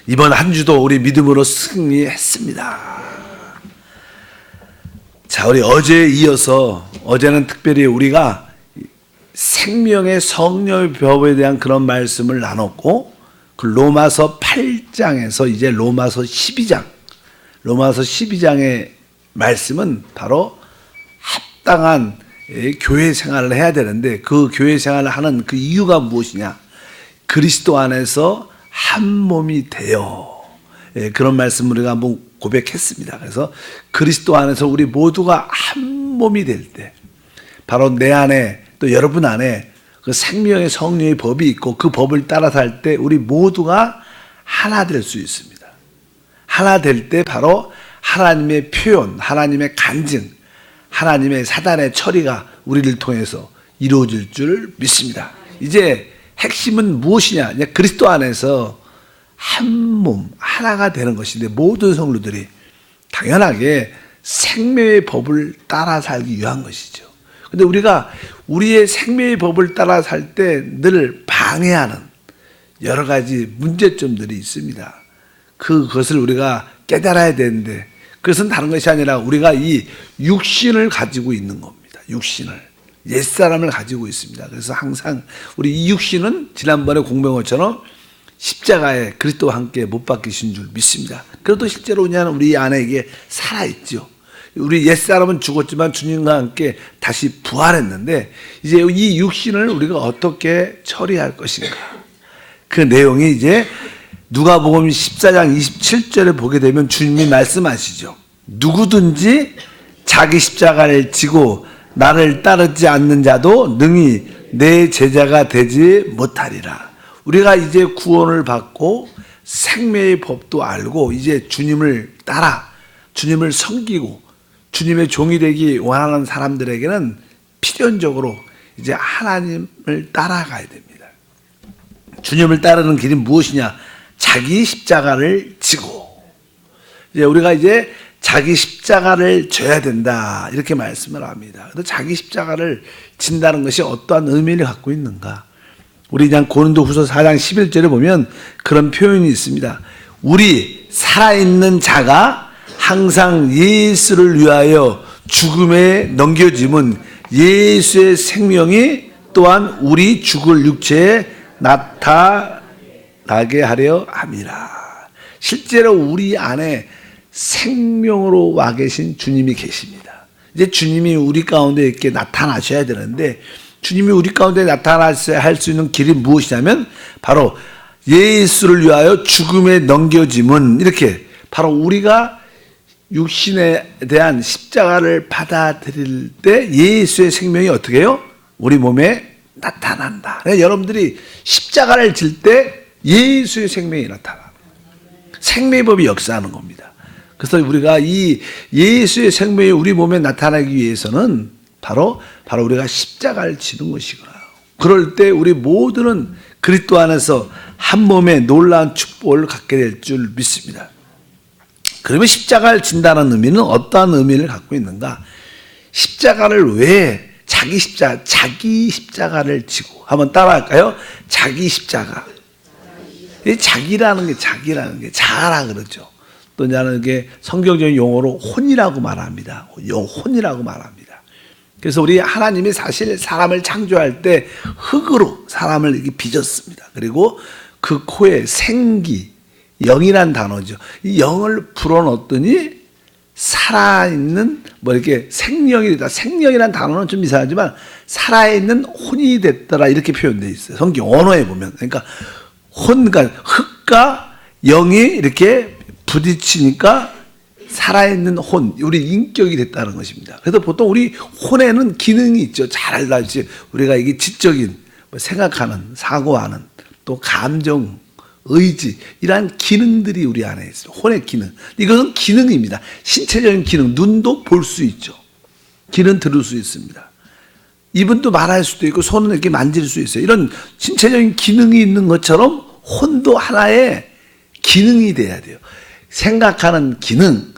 이번 한 주도 우리 믿음으로 승리했습니다. 자, 우리 어제에 이어서 어제는 특별히 우리가 생명의 성령의 법에 대한 그런 말씀을 나눴고, 그 로마서 8장에서 이제 로마서 12장의 말씀은 바로 합당한 교회 생활을 해야 되는데, 그 교회 생활을 하는 그 이유가 무엇이냐? 그리스도 안에서 한 몸이 되어, 그런 말씀을 우리가 한번 고백했습니다. 그래서 그리스도 안에서 우리 모두가 한 몸이 될 때, 바로 내 안에 또 여러분 안에 그 생명의 성령의 법이 있고, 그 법을 따라 살 때 우리 모두가 하나 될 수 있습니다. 하나 될 때 바로 하나님의 표현, 하나님의 간증, 하나님의 사단의 처리가 우리를 통해서 이루어질 줄 믿습니다. 이제 핵심은 무엇이냐? 그리스도 안에서 한 몸, 하나가 되는 것인데, 모든 성도들이 당연하게 생명의 법을 따라 살기 위한 것이죠. 근데 우리가 우리의 생명의 법을 따라 살 때 늘 방해하는 여러 가지 문제점들이 있습니다. 그것을 우리가 깨달아야 되는데, 그것은 다른 것이 아니라 우리가 이 육신을 가지고 있는 겁니다. 육신을. 옛사람을 가지고 있습니다. 그래서 항상 우리 이 육신은 지난번에 공부한 것처럼 십자가에 그리스도와 함께 못 박히신 줄 믿습니다. 그래도 실제로 그냥 우리 안에 이게 살아있죠. 우리 옛사람은 죽었지만 주님과 함께 다시 부활했는데, 이제 이 육신을 우리가 어떻게 처리할 것인가. 그 내용이 이제 누가복음 14장 27절에 보게 되면 주님이 말씀하시죠. 누구든지 자기 십자가를 지고 나를 따르지 않는 자도 능히 내 제자가 되지 못하리라. 우리가 이제 구원을 받고 생명의 법도 알고 이제 주님을 따라 주님을 섬기고 주님의 종이 되기 원하는 사람들에게는 필연적으로 이제 하나님을 따라가야 됩니다. 주님을 따르는 길이 무엇이냐? 자기 십자가를 지고, 이제 우리가 이제 자기 십자가를 져야 된다, 이렇게 말씀을 합니다. 그래서 자기 십자가를 진다는 것이 어떠한 의미를 갖고 있는가? 우리 그냥 고린도후서 4장 11절에 보면 그런 표현이 있습니다. 우리 살아있는 자가 항상 예수를 위하여 죽음에 넘겨짐은 예수의 생명이 또한 우리 죽을 육체에 나타나게 하려 함이라. 실제로 우리 안에 생명으로 와 계신 주님이 계십니다. 이제 주님이 우리 가운데 이렇게 나타나셔야 되는데, 주님이 우리 가운데 나타나셔야 할 수 있는 길이 무엇이냐면 바로 예수를 위하여 죽음에 넘겨짐은, 이렇게 바로 우리가 육신에 대한 십자가를 받아들일 때 예수의 생명이 어떻게 해요? 우리 몸에 나타난다. 그러니까 여러분들이 십자가를 질 때 예수의 생명이 나타나. 생명의 법이 역사하는 겁니다. 그래서 우리가 이 예수의 생명이 우리 몸에 나타나기 위해서는 바로 우리가 십자가를 지는 것이구나. 그럴 때 우리 모두는 그리스도 안에서 한 몸의 놀라운 축복을 갖게 될 줄 믿습니다. 그러면 십자가를 진다는 의미는 어떠한 의미를 갖고 있는가? 십자가를 왜 자기 십자가를 지고, 한번 따라할까요? 자기 십자가. 자기라는 게 자아라 그러죠. 또 나는 이게 성경적인 용어로 혼이라고 말합니다. 혼이라고 말합니다. 그래서 우리 하나님이 사실 사람을 창조할 때 흙으로 사람을 이렇게 빚었습니다. 그리고 그 코에 생기, 영이란 단어죠. 이 영을 불어넣었더니 살아있는 이렇게 생명이 됐다. 생명이란 단어는 좀 이상하지만 살아있는 혼이 됐더라, 이렇게 표현되어 있어요. 성경 언어에 보면. 그러니까 그러니까 흙과 영이 이렇게 부딪히니까 살아있는 혼, 우리 인격이 됐다는 것입니다. 그래서 보통 우리 혼에는 기능이 있죠. 잘 알다시피 우리가 이게 지적인, 생각하는, 사고하는, 또 감정, 의지, 이러한 기능들이 우리 안에 있어요. 혼의 기능. 이것은 기능입니다. 신체적인 기능, 눈도 볼 수 있죠. 귀는 들을 수 있습니다. 입은 말할 수도 있고 손은 이렇게 만질 수 있어요. 이런 신체적인 기능이 있는 것처럼 혼도 하나의 기능이 돼야 돼요. 생각하는 기능,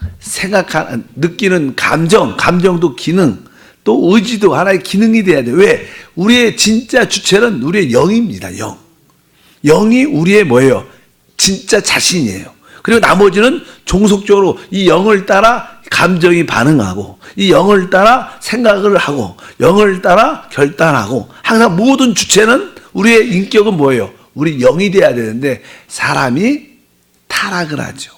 느끼는 감정도 기능, 또 의지도 하나의 기능이 돼야 돼요. 왜? 우리의 진짜 주체는 우리의 영입니다. 영이 우리의 뭐예요? 진짜 자신이에요. 그리고 나머지는 종속적으로 이 영을 따라 감정이 반응하고, 이 영을 따라 생각을 하고, 영을 따라 결단하고, 항상 모든 주체는 우리의 인격은 뭐예요? 우리 영이 돼야 되는데 사람이 타락을 하죠.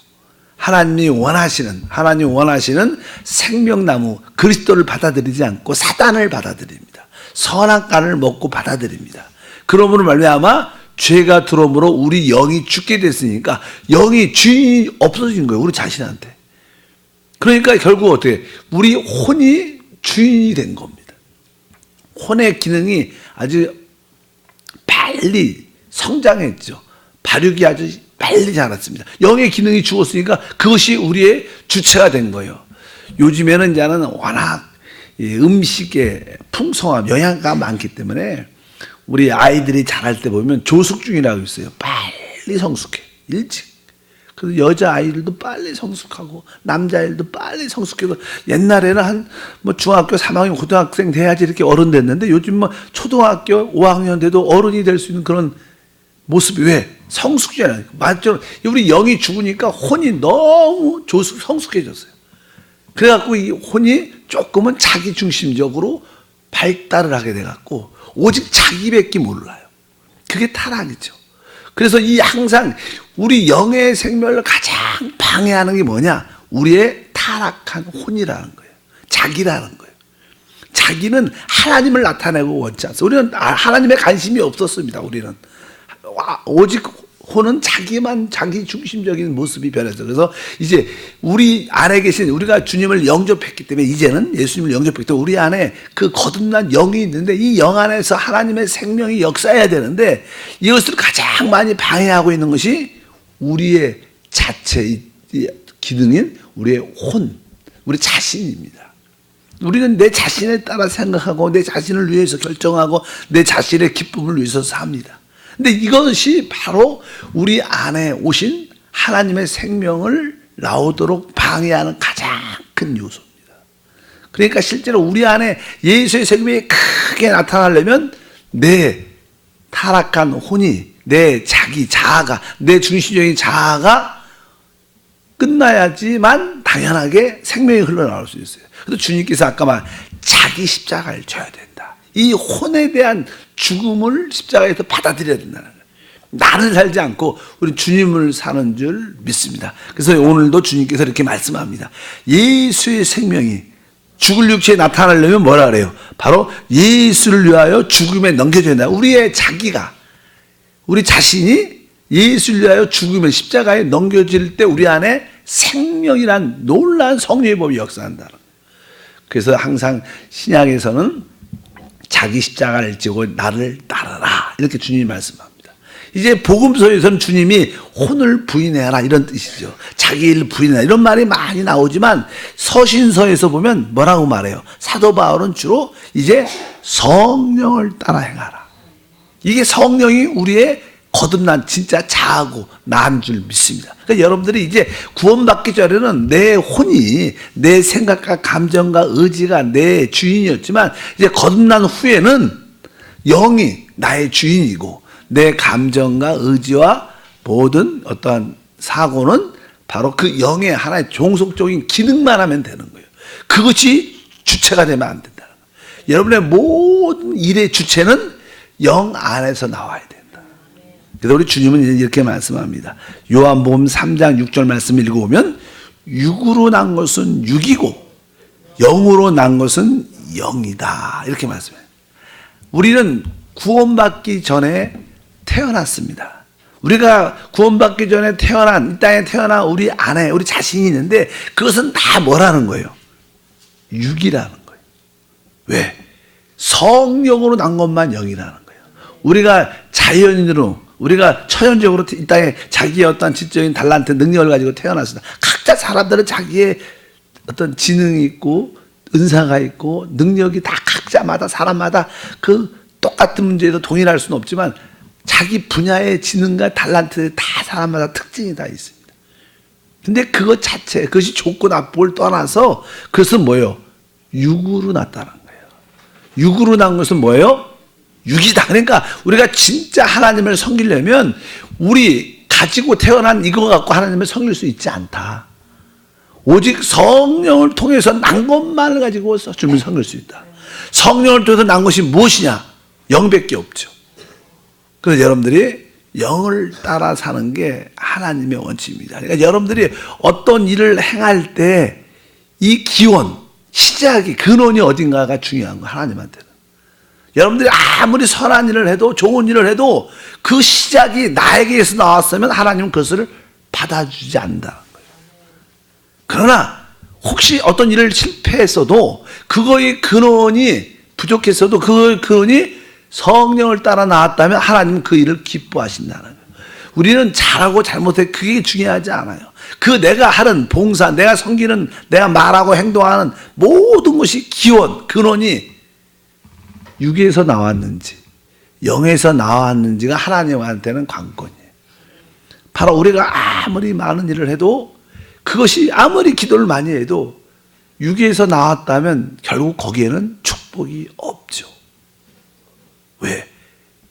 하나님이 원하시는 생명나무 그리스도를 받아들이지 않고 사단을 받아들입니다. 선악과를 먹고 받아들입니다. 그러므로 말미암아 죄가 들어오므로 우리 영이 죽게 됐으니까 영이 주인이 없어진 거예요. 우리 자신한테. 그러니까 결국 어떻게 우리 혼이 주인이 된 겁니다. 혼의 기능이 아주 빨리 성장했죠. 발육이 아주 빨리 자랐습니다. 영의 기능이 죽었으니까 그것이 우리의 주체가 된 거예요. 요즘에는 이제는 워낙 음식에 풍성함, 영양가가 많기 때문에 우리 아이들이 자랄 때 보면 조숙중이라고 있어요. 빨리 성숙해. 일찍. 그래서 여자아이들도 빨리 성숙하고 남자아이들도 빨리 성숙해서 옛날에는 한 뭐 중학교 3학년 고등학생 돼야지 이렇게 어른 됐는데 요즘 뭐 초등학교 5학년 돼도 어른이 될 수 있는 그런 모습이 왜? 성숙이잖아요. 맞죠? 우리 영이 죽으니까 혼이 너무 성숙해졌어요. 그래갖고 이 혼이 조금은 자기중심적으로 발달을 하게 돼갖고 오직 자기밖에 몰라요. 그게 타락이죠. 그래서 이 항상 우리 영의 생명을 가장 방해하는 게 뭐냐? 우리의 타락한 혼이라는 거예요. 자기라는 거예요. 자기는 하나님을 나타내고 원치 않습니다. 우리는 하나님의 관심이 없었습니다. 우리는 오직 혼은 자기 중심적인 모습이 변해서 그래서 이제 우리 안에 계신 우리가 주님을 영접했기 때문에 이제는 예수님을 영접했기 때문에 우리 안에 그 거듭난 영이 있는데 이 영 안에서 하나님의 생명이 역사해야 되는데 이것을 가장 많이 방해하고 있는 것이 우리의 자체 기능인 우리의 혼, 우리 자신입니다. 우리는 내 자신에 따라 생각하고 내 자신을 위해서 결정하고 내 자신의 기쁨을 위해서 삽니다. 근데 이것이 바로 우리 안에 오신 하나님의 생명을 나오도록 방해하는 가장 큰 요소입니다. 그러니까 실제로 우리 안에 예수의 생명이 크게 나타나려면 내 타락한 혼이 내 자기 자아가 내 중심적인 자아가 끝나야지만 당연하게 생명이 흘러나올 수 있어요. 그래서 주님께서 아까 말 자기 십자가를 져야 된다. 이 혼에 대한 죽음을 십자가에서 받아들여야 된다는 거예요. 나를 살지 않고 우리 주님을 사는 줄 믿습니다. 그래서 오늘도 주님께서 이렇게 말씀합니다. 예수의 생명이 죽을 육체에 나타나려면 뭐라 그래요? 바로 예수를 위하여 죽음에 넘겨져야 된다. 우리의 자기가 우리 자신이 예수를 위하여 죽음의 십자가에 넘겨질 때 우리 안에 생명이란 놀라운 성령의 법이 역사한다는 거예요. 그래서 항상 신약에서는 자기 십자가를 지고 나를 따르라 이렇게 주님이 말씀합니다. 이제 복음서에서는 주님이 혼을 부인해라 이런 뜻이죠. 자기를 부인해라 이런 말이 많이 나오지만 서신서에서 보면 뭐라고 말해요? 사도 바울은 주로 이제 성령을 따라 행하라. 이게 성령이 우리의 거듭난 진짜 자아고 나인 줄 믿습니다. 그러니까 여러분들이 이제 구원받기 전에는 내 혼이 내 생각과 감정과 의지가 내 주인이었지만 이제 거듭난 후에는 영이 나의 주인이고 내 감정과 의지와 모든 어떠한 사고는 바로 그 영의 하나의 종속적인 기능만 하면 되는 거예요. 그것이 주체가 되면 안 된다는 거예요. 여러분의 모든 일의 주체는 영 안에서 나와야 된다. 그래서 우리 주님은 이렇게 말씀합니다. 요한복음 3장 6절 말씀 읽어보면 육으로 난 것은 육이고 영으로 난 것은 영이다. 이렇게 말씀해요. 우리는 구원받기 전에 태어났습니다. 우리가 구원받기 전에 태어난 이 땅에 태어난 우리 안에 우리 자신이 있는데 그것은 다 뭐라는 거예요? 육이라는 거예요. 왜? 성령으로 난 것만 영이라는 거예요. 우리가 자연인으로 우리가 천연적으로 이 땅에 자기의 어떤 지적인 달란트 능력을 가지고 태어났습니다. 각자 사람들은 자기의 어떤 지능이 있고 은사가 있고 능력이 다 각자마다 사람마다 그 똑같은 문제에도 동일할 수는 없지만 자기 분야의 지능과 달란트 다 사람마다 특징이 다 있습니다. 근데 그것 자체 그것이 좋고 나쁘를 떠나서 그것은 뭐예요? 육으로 났다는 거예요. 육으로 난 것은 뭐예요? 육이다. 그러니까 우리가 진짜 하나님을 섬기려면 우리 가지고 태어난 이거 갖고 하나님을 섬길 수 있지 않다. 오직 성령을 통해서 난 것만을 가지고 주님을 섬길 수 있다. 성령을 통해서 난 것이 무엇이냐? 영밖에 없죠. 그래서 여러분들이 영을 따라 사는 게 하나님의 원칙입니다. 그러니까 여러분들이 어떤 일을 행할 때 이 기원, 시작이, 근원이 어딘가가 중요한 거, 하나님한테는. 여러분들이 아무리 선한 일을 해도, 좋은 일을 해도 그 시작이 나에게서 나왔으면 하나님은 그것을 받아주지 않는다는 거예요. 그러나 혹시 어떤 일을 실패했어도 그거의 근원이 부족했어도 그 근원이 성령을 따라 나왔다면 하나님은 그 일을 기뻐하신다는 거예요. 우리는 잘하고 잘못해 그게 중요하지 않아요. 그 내가 하는 봉사, 내가 섬기는, 내가 말하고 행동하는 모든 것이 기원, 근원이 육에서 나왔는지 영에서 나왔는지가 하나님한테는 관건이에요. 바로 우리가 아무리 많은 일을 해도 그것이 아무리 기도를 많이 해도 육에서 나왔다면 결국 거기에는 축복이 없죠. 왜?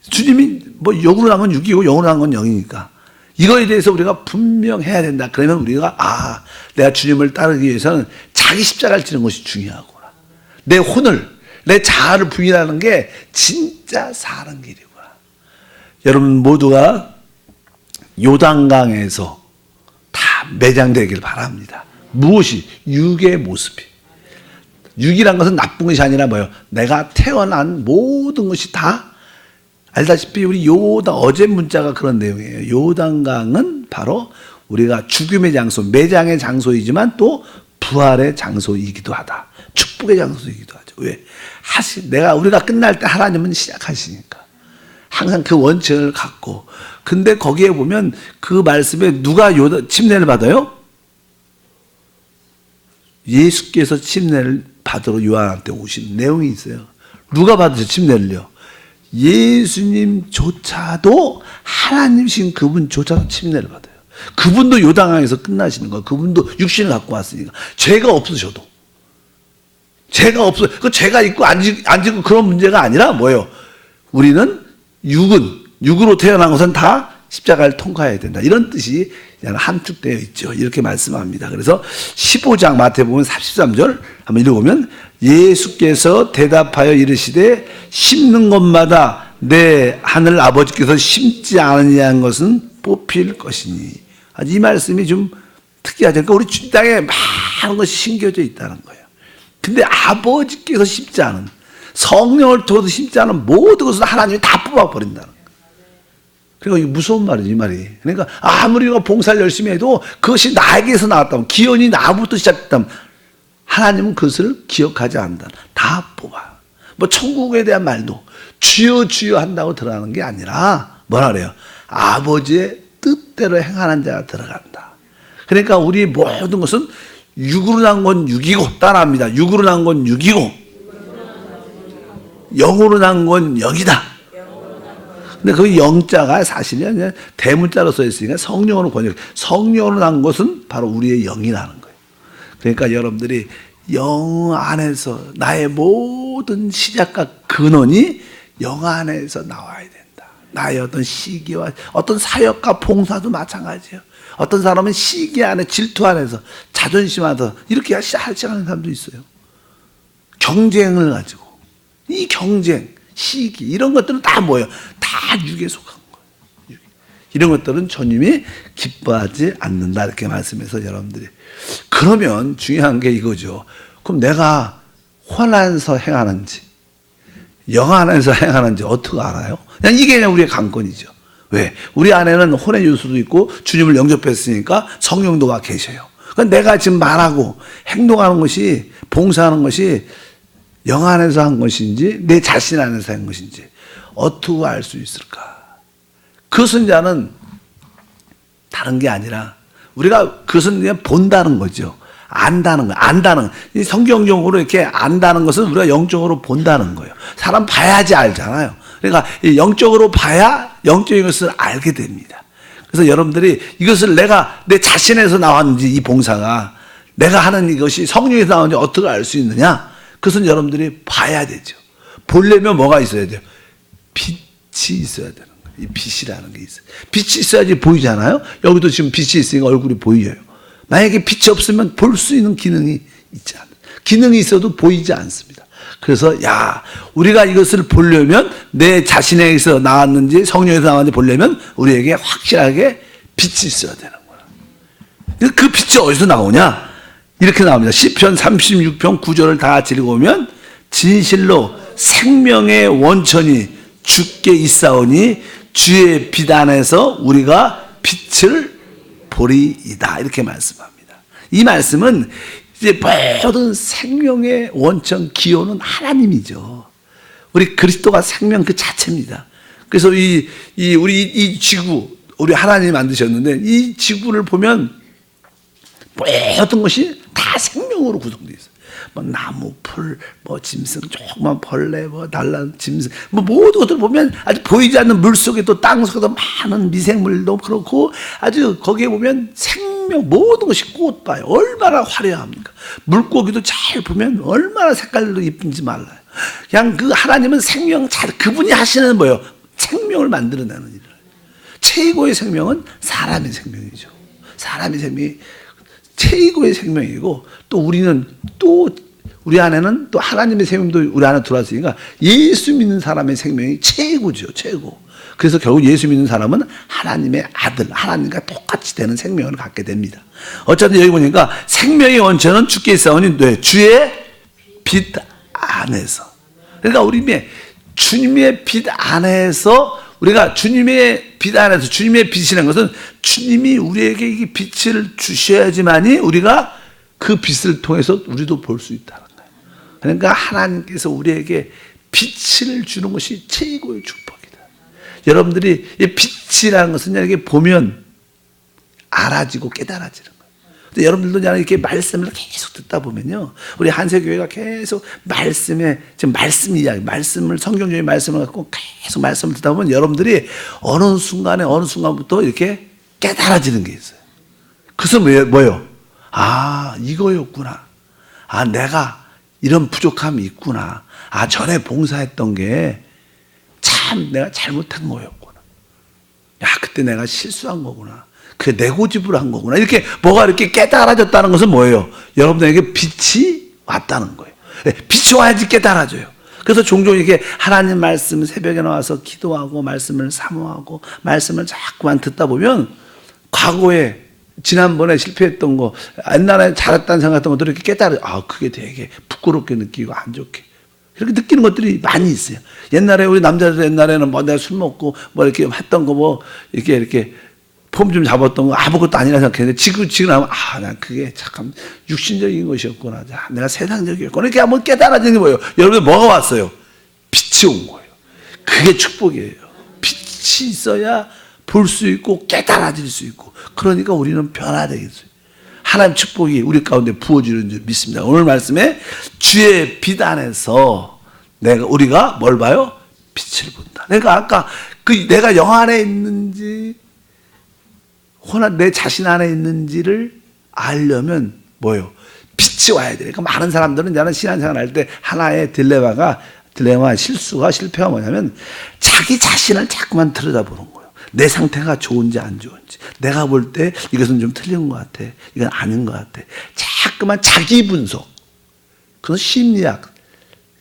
주님이 뭐 영으로 난 건 육이고 영으로 난 건 영이니까 이거에 대해서 우리가 분명해야 된다. 그러면 우리가 내가 주님을 따르기 위해서는 자기 십자가를 지는 것이 중요하구나. 내 혼을, 내 자아를 부인하는 게 진짜 사는 길이구나. 여러분 모두가 요단강에서 다 매장되길 바랍니다. 무엇이? 육의 모습이. 육이란 것은 나쁜 것이 아니라 뭐예요? 내가 태어난 모든 것이 다 알다시피 우리 요단, 어제 문자가 그런 내용이에요. 요단강은 바로 우리가 죽음의 장소, 매장의 장소이지만 또 부활의 장소이기도 하다. 축복의 장소이기도 하죠. 왜? 우리가 끝날 때 하나님은 시작하시니까. 항상 그 원칙을 갖고. 근데 거기에 보면 그 말씀에 누가 침례를 받아요? 예수께서 침례를 받으러 요한한테 오신 내용이 있어요. 누가 받으셔 침례를요? 예수님조차도 하나님이신 그분조차도 침례를 받아요. 그분도 요단강에서 끝나시는 거예요. 그분도 육신을 갖고 왔으니까. 죄가 없으셔도. 그 죄가 있고 안 지고 그런 문제가 아니라 뭐예요? 우리는 육으로 태어난 것은 다 십자가를 통과해야 된다. 이런 뜻이 함축되어 있죠. 이렇게 말씀합니다. 그래서 15장 마태복음 33절 한번 읽어보면 예수께서 대답하여 이르시되 심는 것마다 내 하늘 아버지께서 심지 않으냐는 것은 뽑힐 것이니. 이 말씀이 좀 특이하죠. 그러니까 우리 땅에 많은 것이 심겨져 있다는 거예요. 근데 아버지께서 심지 않은, 성령을 통해서 심지 않은 모든 것을 하나님이 다 뽑아버린다는 거예요. 그러니까 이게 무서운 말이지, 이 말이. 그러니까 아무리 봉사를 열심히 해도 그것이 나에게서 나왔다면, 기원이 나부터 시작됐다면 하나님은 그것을 기억하지 않는다. 다 뽑아. 뭐 천국에 대한 말도 주여 주여 한다고 들어가는 게 아니라 뭐라 그래요? 아버지의 뜻대로 행하는 자가 들어간다. 그러니까 우리 모든 것은 육으로 난 건 육이고, 따라합니다. 육으로 난 건 육이고 영으로 난 건 영이다. 근데 그 영자가 사실은 대문자로 써 있으니까 성령으로 번역. 성령으로 난 것은 바로 우리의 영이라는 거예요. 그러니까 여러분들이 영 안에서 나의 모든 시작과 근원이 영 안에서 나와야 된다. 나의 어떤 시기와 어떤 사역과 봉사도 마찬가지예요. 어떤 사람은 시기 안에, 질투 안에서, 자존심 안에서 이렇게 시작하는 사람도 있어요. 경쟁을 가지고. 이 경쟁, 시기 이런 것들은 다 뭐예요? 다 육에 속한 거예요. 이런 것들은 주님이 기뻐하지 않는다 이렇게 말씀해서 여러분들이. 그러면 중요한 게 이거죠. 그럼 내가 혼 안에서 행하는지 영 안에서 행하는지 어떻게 알아요? 그냥 이게 그냥 우리의 관건이죠. 왜? 우리 안에는 혼의 요소도 있고 주님을 영접했으니까 성령도가 계셔요. 그러니까 내가 지금 말하고 행동하는 것이, 봉사하는 것이 영 안에서 한 것인지 내 자신 안에서 한 것인지 어떻게 알 수 있을까? 그것은 자는 다른 게 아니라 우리가 그것은 그냥 본다는 거죠. 안다는 거, 안다는 거. 성경적으로 이렇게 안다는 것은 우리가 영적으로 본다는 거예요. 사람 봐야지 알잖아요. 그러니까 영적으로 봐야 영적인 것을 알게 됩니다. 그래서 여러분들이 이것을 내가 내 자신에서 나왔는지, 이 봉사가 내가 하는 이것이 성령에서 나왔는지 어떻게 알 수 있느냐? 그것은 여러분들이 봐야 되죠. 보려면 뭐가 있어야 돼요? 빛이 있어야 되는 거예요. 이 빛이라는 게 있어요. 빛이 있어야지 보이잖아요. 여기도 지금 빛이 있으니까 얼굴이 보여요. 만약에 빛이 없으면 볼 수 있는 기능이 있지 않아요. 기능이 있어도 보이지 않습니다. 그래서 우리가 이것을 보려면 내 자신에게서 나왔는지 성령에서 나왔는지 보려면 우리에게 확실하게 빛이 있어야 되는 거야. 그 빛이 어디서 나오냐? 이렇게 나옵니다. 시편 36편 9절을 다 같이 읽어보면 진실로 생명의 원천이 주께 있사오니 주의 빛 안에서 우리가 빛을 보리이다. 이렇게 말씀합니다. 이 말씀은 이제 모든 생명의 원천 기원은 하나님이죠. 우리 그리스도가 생명 그 자체입니다. 그래서 우리 이 지구, 우리 하나님이 만드셨는데 이 지구를 보면 모든 것이 다 생명으로 구성되어 있어요. 뭐 나무, 풀, 뭐 짐승, 조그만 벌레, 뭐 달란 짐승, 뭐 모든 것들 보면 아주 보이지 않는 물 속에도 땅 속에도 많은 미생물도 그렇고 아주 거기에 보면 생명 모든 것이 꽃 봐요. 얼마나 화려합니까? 물고기도 잘 보면 얼마나 색깔도 이쁜지 말라요. 그냥 그 하나님은 생명 그분이 하시는 뭐예요? 생명을 만들어내는 일을. 최고의 생명은 사람의 생명이죠. 사람의 생명이 최고의 생명이고 또 우리는 또 우리 안에는 또 하나님의 생명도 우리 안에 들어왔으니까 예수 믿는 사람의 생명이 최고죠. 최고. 그래서 결국 예수 믿는 사람은 하나님의 아들, 하나님과 똑같이 되는 생명을 갖게 됩니다. 어쨌든 여기 보니까 생명의 원천은 주께 있사오니 주의 빛 안에서. 그러니까 우리 주님의 빛 안에서 우리가 주님의 빛 안에서 주님의 빛이라는 것은 주님이 우리에게 이 빛을 주셔야지만이 우리가 그 빛을 통해서 우리도 볼 수 있다는 거예요. 그러니까 하나님께서 우리에게 빛을 주는 것이 최고의 축복이다. 여러분들이 이 빛이라는 것은 이렇게 보면 알아지고 깨달아지는 거예요. 근데 여러분들도 이렇게 말씀을 계속 듣다 보면요, 우리 한세교회가 계속 지금 말씀 이야기, 말씀을 성경적인 말씀을 갖고 계속 말씀을 듣다 보면 여러분들이 어느 순간부터 이렇게 깨달아지는 게 있어요. 그것은 뭐예요? 이거였구나. 내가 이런 부족함이 있구나. 전에 봉사했던 게 참 내가 잘못한 거였구나. 그때 내가 실수한 거구나. 그 내 고집으로 한 거구나. 이렇게 뭐가 이렇게 깨달아졌다는 것은 뭐예요? 여러분들에게 빛이 왔다는 거예요. 빛이 와야지 깨달아져요. 그래서 종종 이렇게 하나님 말씀 새벽에 나와서 기도하고 말씀을 사모하고 말씀을 자꾸만 듣다 보면 과거에 지난번에 실패했던 거, 옛날에 잘했다는 생각했던 것들을 이렇게 깨달아. 그게 되게 부끄럽게 느끼고 안 좋게. 그렇게 느끼는 것들이 많이 있어요. 옛날에 우리 남자들 옛날에는 내가 술 먹고 이렇게 했던 거 이렇게 폼 좀 잡았던 거 아무것도 아니라 생각했는데 지금 하면 난 그게 참 육신적인 것이었구나. 내가 세상적이었구나. 이렇게 한번 깨달아지는 게 뭐예요? 여러분 뭐가 왔어요? 빛이 온 거예요. 그게 축복이에요. 빛이 있어야 볼 수 있고 깨달아질 수 있고 그러니까 우리는 변화되겠어요. 하나님 축복이 우리 가운데 부어지는 줄 믿습니다. 오늘 말씀에 주의 빛 안에서 우리가 뭘 봐요? 빛을 본다. 그러니까 아까 내가 영 안에 있는지 내 자신 안에 있는지를 알려면 뭐예요? 빛이 와야 돼요. 그러니까 많은 사람들은 나는 신앙생활 할 때 하나의 실패가 뭐냐면 자기 자신을 자꾸만 들여다보는 거예요. 내 상태가 좋은지 안 좋은지. 내가 볼 때 이것은 좀 틀린 것 같아. 이건 아닌 것 같아. 자꾸만 자기 분석. 그건 심리학.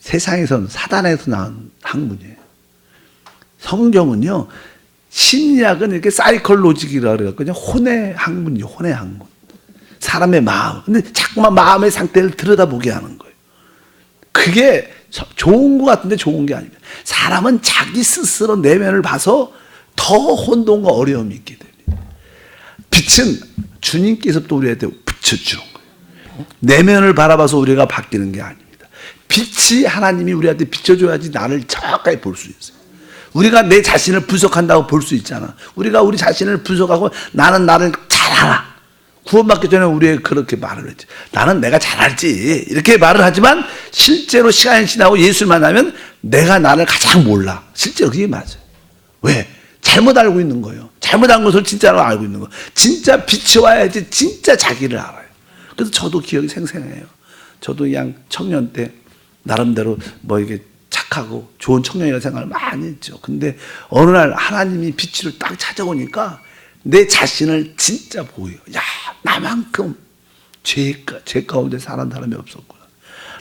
세상에서는 사단에서 나온 학문이에요. 성경은요. 심리학은 이렇게 사이콜로직이라고 그래갖고 혼의 학문이요. 혼의 학문. 사람의 마음. 근데 자꾸만 마음의 상태를 들여다보게 하는 거예요. 그게 좋은 것 같은데 좋은 게 아닙니다. 사람은 자기 스스로 내면을 봐서 더 혼돈과 어려움이 있게 됩니다. 빛은 주님께서 또 우리한테 비춰주는 거예요. 내면을 바라봐서 우리가 바뀌는 게 아닙니다. 빛이 하나님이 우리한테 비춰줘야지 나를 정확하게 볼 수 있어요. 우리가 내 자신을 분석한다고 볼 수 있잖아. 우리가 우리 자신을 분석하고 나는 나를 잘 알아. 구원받기 전에 우리에게 그렇게 말을 했지. 나는 내가 잘 알지. 이렇게 말을 하지만 실제로 시간이 지나고 예수를 만나면 내가 나를 가장 몰라. 실제로 그게 맞아요. 왜? 잘못 알고 있는 거예요. 잘못한 것을 진짜로 알고 있는 거예요. 진짜 빛이 와야지 진짜 자기를 알아요. 그래서 저도 기억이 생생해요. 저도 그냥 청년 때 나름대로 이게 착하고 좋은 청년이라는 생각을 많이 했죠. 근데 어느 날 하나님이 빛을 딱 찾아오니까 내 자신을 진짜 보여요. 야, 나만큼 죄 가운데 사는 사람이 없었구나.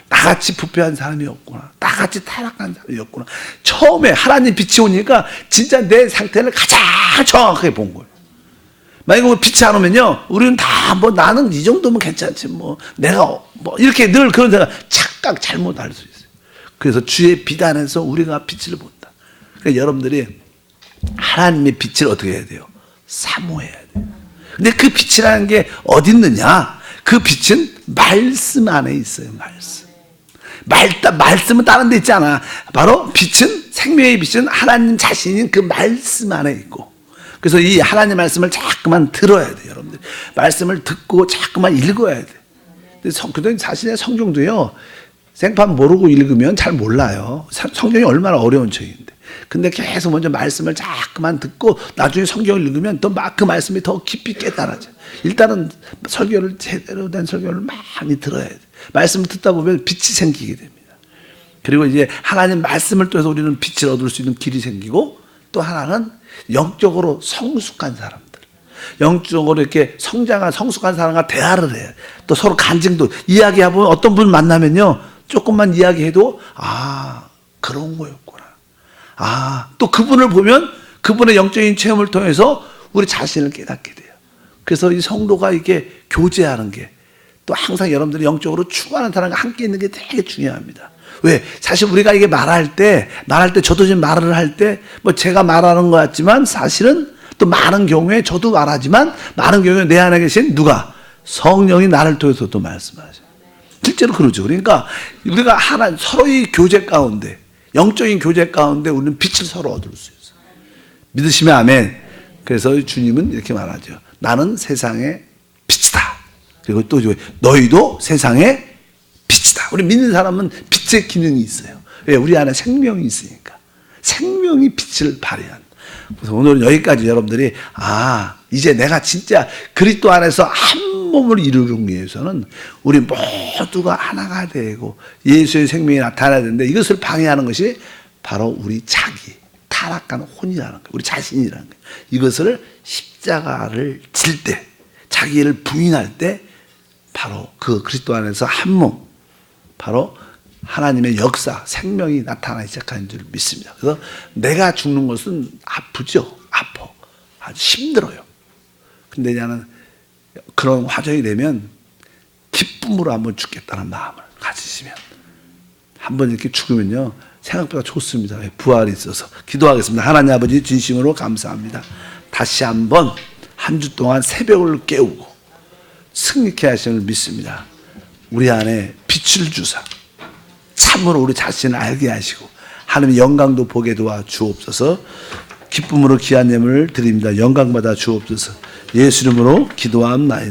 나같이 부패한 사람이 없구나. 나같이 타락한 사람이 없구나. 처음에 하나님 빛이 오니까 진짜 내 상태를 가장 정확하게 본 거예요. 만약에 빛이 안 오면요, 우리는 다 뭐 나는 이 정도면 괜찮지, 뭐 내가 뭐 이렇게 늘 그런 생각, 착각 잘못할 수 있어요. 그래서 주의 빛 안에서 우리가 빛을 본다. 그러니까 여러분들이 하나님의 빛을 어떻게 해야 돼요? 사모해야 돼요. 근데 그 빛이라는 게 어디 있느냐? 그 빛은 말씀 안에 있어요. 말씀은 다른 데 있지 않아. 바로 빛은, 생명의 빛은 하나님 자신인 그 말씀 안에 있고, 그래서 이 하나님 말씀을 자꾸만 들어야 돼요. 여러분들 말씀을 듣고 자꾸만 읽어야 돼. 근데 자신의 성경도요, 생판 모르고 읽으면 잘 몰라요. 성경이 얼마나 어려운 책인데. 근데 계속 먼저 말씀을 자꾸만 듣고 나중에 성경을 읽으면 또 막 그 말씀이 더 깊이 깨달아져. 일단은 설교를, 제대로 된 설교를 많이 들어야 돼. 말씀을 듣다 보면 빛이 생기게 됩니다. 그리고 이제 하나님 말씀을 통해서 우리는 빛을 얻을 수 있는 길이 생기고, 또 하나는 영적으로 성숙한 사람들, 영적으로 이렇게 성장한 성숙한 사람과 대화를 해요. 또 서로 간증도 이야기하고, 어떤 분 만나면요, 조금만 이야기해도 아, 그런 거였구나. 아, 또 그분을 보면 그분의 영적인 체험을 통해서 우리 자신을 깨닫게 돼요. 그래서 이 성도가 이게 교제하는 게, 또 항상 여러분들이 영적으로 추구하는 사람과 함께 있는 게 되게 중요합니다. 왜? 사실 우리가 이게 말할 때 저도 지금 말을 할 때 뭐 제가 말하는 것 같지만, 사실은 또 많은 경우에 저도 말하지만, 많은 경우에 내 안에 계신 누가? 성령이 나를 통해서 또 말씀하셔요. 실제로 그러죠. 그러니까 우리가 하나 서로의 교제 가운데, 영적인 교제 가운데 우리는 빛을 서로 얻을 수 있어요. 믿으시면 아멘. 그래서 주님은 이렇게 말하죠. 나는 세상의 빛이다. 그리고 또 너희도 세상의 빛이다. 우리 믿는 사람은 빛의 기능이 있어요. 왜? 우리 안에 생명이 있으니까. 생명이 빛을 발휘한다. 그래서 오늘은 여기까지 여러분들이, 아, 이제 내가 진짜 그리스도 안에서 한 몸을 이루기 위해서는 우리 모두가 하나가 되고 예수의 생명이 나타나야 되는데, 이것을 방해하는 것이 바로 우리 자기, 타락한 혼이라는 거예요. 우리 자신이라는 거예요. 이것을 십자가를 질 때, 자기를 부인할 때, 바로 그 그리스도 안에서 한 몸, 바로 하나님의 역사, 생명이 나타나기 시작하는 줄 믿습니다. 그래서 내가 죽는 것은 아프죠. 아파. 아주 힘들어요. 근데 나는 그런 화정이 되면 기쁨으로 한번 죽겠다는 마음을 가지시면, 한번 이렇게 죽으면요, 생각보다 좋습니다. 부활이 있어서. 기도하겠습니다. 하나님 아버지, 진심으로 감사합니다. 다시 한번 한 주 동안 새벽을 깨우고 승리케 하심을 믿습니다. 우리 안에 빛을 주사 참으로 우리 자신을 알게 하시고 하나님의 영광도 보게 도와 주옵소서. 기쁨으로 귀한 예물을 드립니다. 영광받아 주옵소서. 예수 이름으로 기도합나이다.